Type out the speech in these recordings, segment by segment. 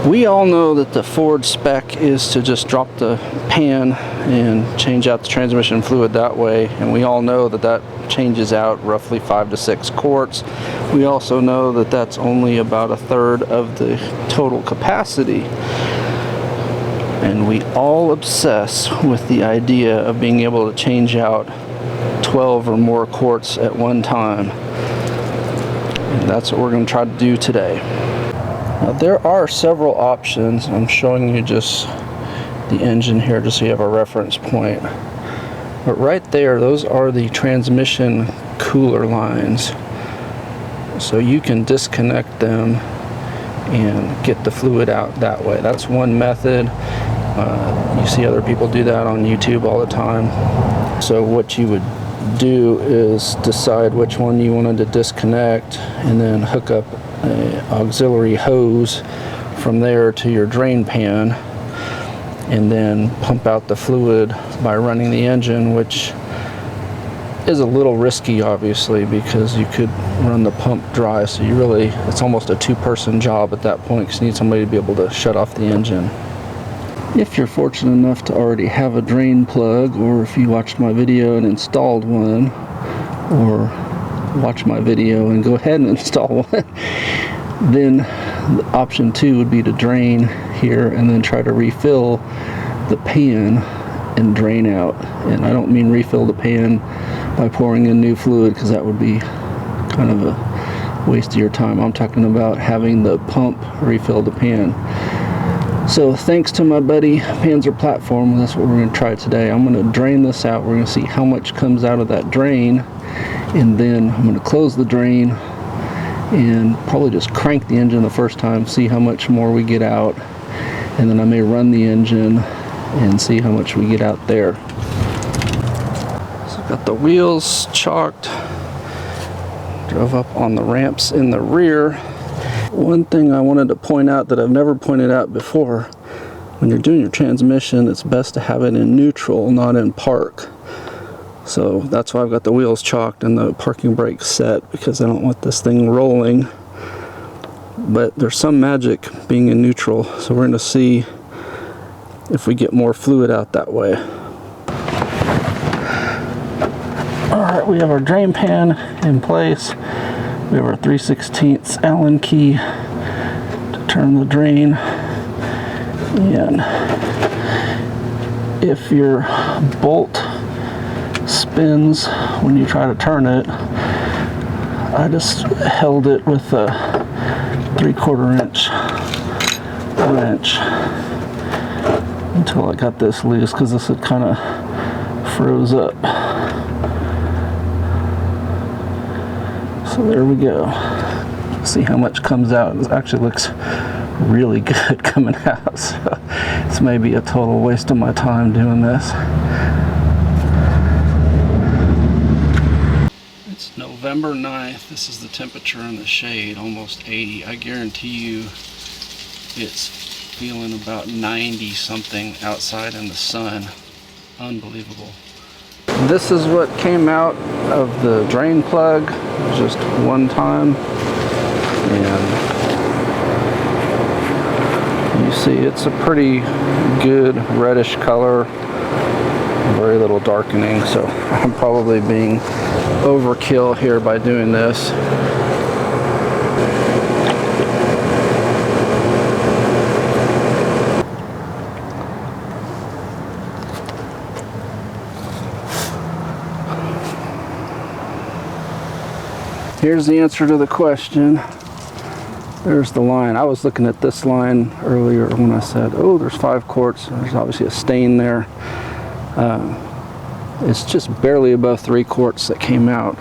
We all know that the Ford spec is to just drop the pan and change out the transmission fluid that way, and we all know that that changes out roughly 5 to 6 quarts. We also know that that's only about 1/3 of the total capacity, and we all obsess with the idea of being able to change out 12 or more quarts at one time, and that's what we're going to try to do today. Now, there are several options. I'm showing you just the engine here just so you have a reference point. But right there, those are the transmission cooler lines. So you can disconnect them and get the fluid out that way. That's one method. You see other people do that on YouTube all the time. So what you would do is decide which one you wanted to disconnect and then hook up an auxiliary hose from there to your drain pan, and then pump out the fluid by running the engine, which is a little risky obviously because you could run the pump dry, so you really, it's almost a two-person job at that point because you need somebody to be able to shut off the engine. If you're fortunate enough to already have a drain plug, or if you watched my video and installed one, or watch my video and go ahead and install one, then option 2 would be to drain here and then try to refill the pan and drain out. And I don't mean refill the pan by pouring in new fluid, because that would be kind of a waste of your time. I'm talking about having the pump refill the pan. So thanks to my buddy Panzer Platform, that's what we're going to try today. I'm going to drain this out. We're going to see how much comes out of that drain, and then I'm going to close the drain and probably just crank the engine the first time, see how much more we get out, and then I may run the engine and see how much we get out there. So I've got the wheels chalked, drove up on the ramps in the rear. One thing I wanted to point out that I've never pointed out before, when you're doing your transmission, it's best to have it in neutral, not in park. So that's why I've got the wheels chalked and the parking brake set, because I don't want this thing rolling. But there's some magic being in neutral, so we're going to see if we get more fluid out that way. Alright, we have our drain pan in place. We have our 3/16 Allen key to turn the drain. And if your bolt spins when you try to turn it, I just held it with a 3/4 inch wrench until I got this loose, because this had kind of froze up. So there we go. See how much comes out. It actually looks really good coming out. So it's maybe a total waste of my time doing this. It's November 9th. This is the temperature in the shade, almost 80. I guarantee you it's feeling about 90 something outside in the sun. Unbelievable. This is what came out of the drain plug just one time, and you see it's a pretty good reddish color, very little darkening, so I'm probably being overkill here by doing this. Here's the answer to the question. There's the line. I was looking at this line earlier when I said, oh, there's 5 quarts. There's obviously a stain there. It's just barely above 3 quarts that came out.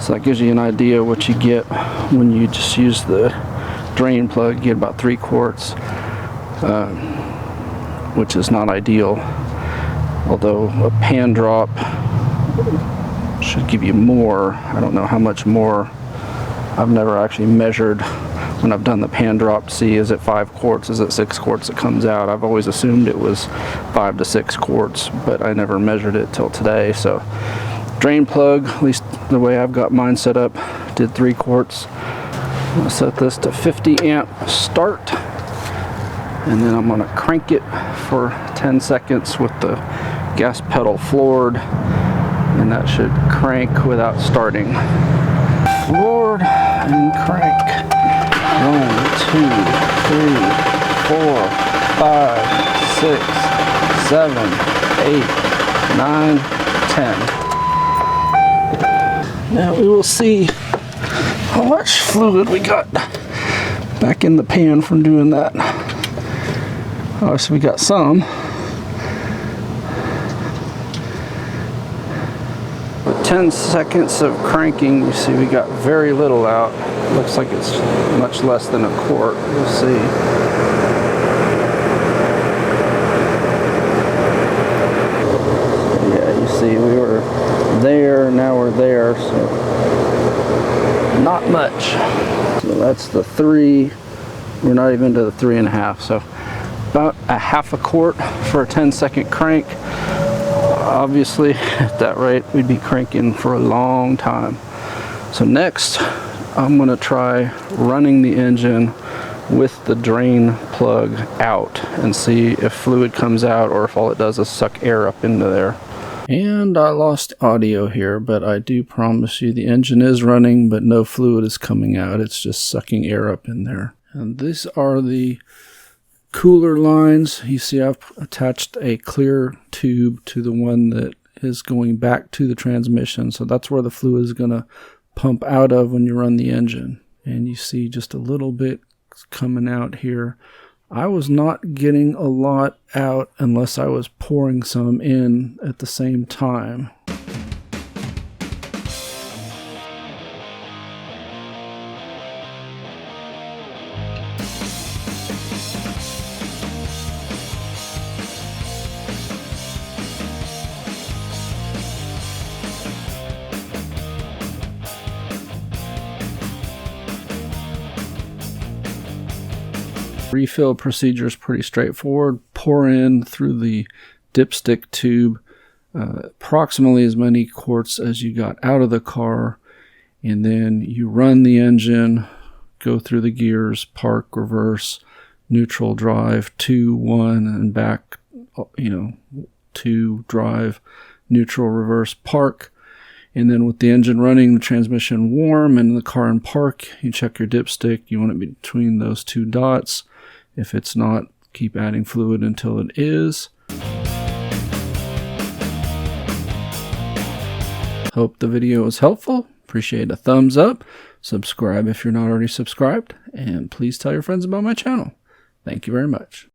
So that gives you an idea what you get when you just use the drain plug. You get about 3 quarts, which is not ideal. Although a pan drop should give you more. I don't know how much more. I've never actually measured when I've done the pan drop to see, is it 5 quarts, is it 6 quarts that comes out. I've always assumed it was 5 to 6 quarts, but I never measured it till today. So drain plug, at least the way I've got mine set up, did 3 quarts. I'm going to set this to 50 amp start. and then I'm going to crank it for 10 seconds with the gas pedal floored, and that should crank without starting. Floored and crank. 1, 2, 3, 4, 5, 6, 7, 8, 9, 10. Now we will see how much fluid we got back in the pan from doing that. Oh, so we got some. With 10 seconds of cranking, you see we got very little out. Looks like it's much less than a quart. We'll see. Yeah, you see we were there, now we're there, so not much. So that's the 3. We're not even to the 3.5, so about a half a quart for a 10-second crank. Obviously, at that rate, we'd be cranking for a long time. So next, I'm going to try running the engine with the drain plug out and see if fluid comes out or if all it does is suck air up into there. And I lost audio here, but I do promise you the engine is running, but no fluid is coming out. It's just sucking air up in there. And these are the cooler lines. You see I've attached a clear tube to the one that is going back to the transmission. So that's where the fluid is going to pump out of when you run the engine. And you see just a little bit coming out here. I was not getting a lot out unless I was pouring some in at the same time. Refill procedure is pretty straightforward. Pour in through the dipstick tube approximately as many quarts as you got out of the car, and then you run the engine, go through the gears, park, reverse, neutral, drive, 2, 1, and back, 2, drive, neutral, reverse, park. And then with the engine running, the transmission warm, and the car in park, you check your dipstick. You want it between those 2 dots. If it's not, keep adding fluid until it is. Hope the video was helpful. Appreciate a thumbs up. Subscribe if you're not already subscribed. And please tell your friends about my channel. Thank you very much.